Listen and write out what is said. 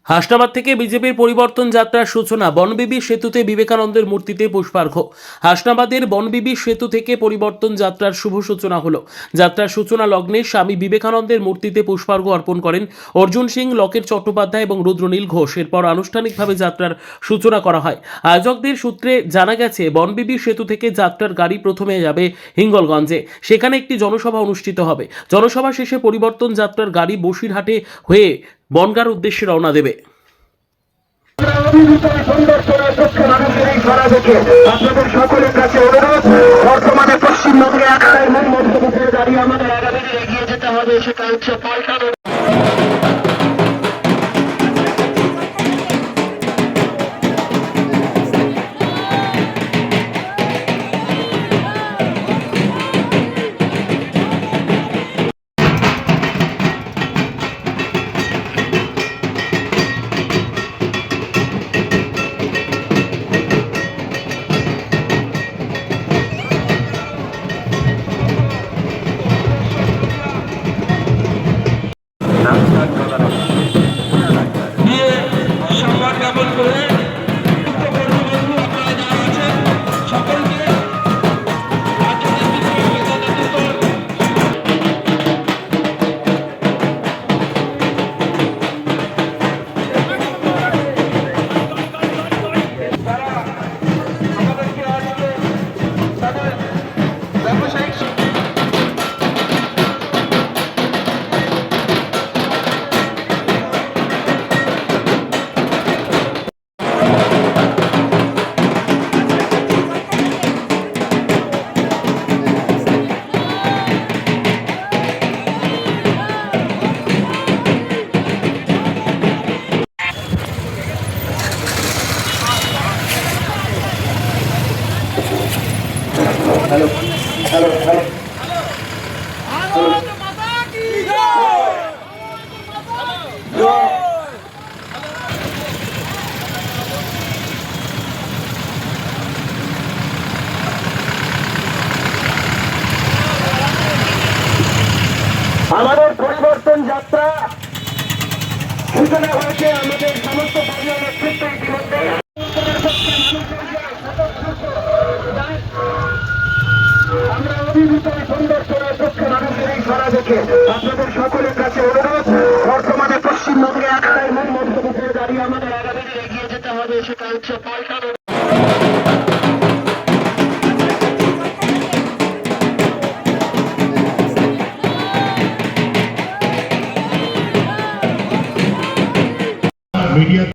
হাসনাবাদ থেকে বিজেপির পরিবর্তন যাত্রার সূচনা। বনবিবি সেতুতে বিবেকানন্দের মূর্তিতে পুষ্পার্ঘ্য। হাসনাবাদের বনবিবি সেতু থেকে পরিবর্তন যাত্রার শুভ সূচনা হলো। যাত্রার সূচনা লগ্নে স্বামী বিবেকানন্দের মূর্তিতে পুষ্পার্ঘ্য অর্পণ করেন অর্জুন সিং, লকেট চট্টোপাধ্যায় এবং রুদ্রনীল ঘোষ। এরপর আনুষ্ঠানিকভাবে যাত্রার সূচনা করা হয়। আয়োজকদের সূত্রে জানা গেছে, বনবিবি সেতু থেকে যাত্রার গাড়ি প্রথমে যাবে হিঙ্গলগঞ্জে। সেখানে একটি জনসভা অনুষ্ঠিত হবে। জনসভা শেষে পরিবর্তন যাত্রার গাড়ি বসিরহাটে হয়ে বনগাঁর উদ্দেশ্যে রওনা দেবে। আপনাদের সকলের কাছে অনুরোধ, বর্তমানে পশ্চিমবঙ্গে একটাই মূল মধ্যপ্রদেশে দাঁড়িয়ে আমাদের আগামী দিনে এগিয়ে যেতে হবে, সেটা হচ্ছে পাল্টানো। সংবাদ জ্ঞাপন করে হ্যালো হ্যালো হ্যালো আমাদের পরিবর্তন যাত্রা সূচনা হয়েছে। আমাদের সমস্ত দলীয় নেতৃত্ব ইতিমধ্যে আমরা অভিভূত সুন্দর সোনার পক্ষে মানুষের এই ছড়া দেখে আপনাদের সকলের কাছে অনুরোধ, বর্তমানে পশ্চিমবঙ্গে একটাই মূল মধ্যপ্রদেশে দাঁড়িয়ে আমাদের আগামী দিনে এগিয়ে যেতে হবে, সেটা হচ্ছে পাল্টানো। মিডিয়া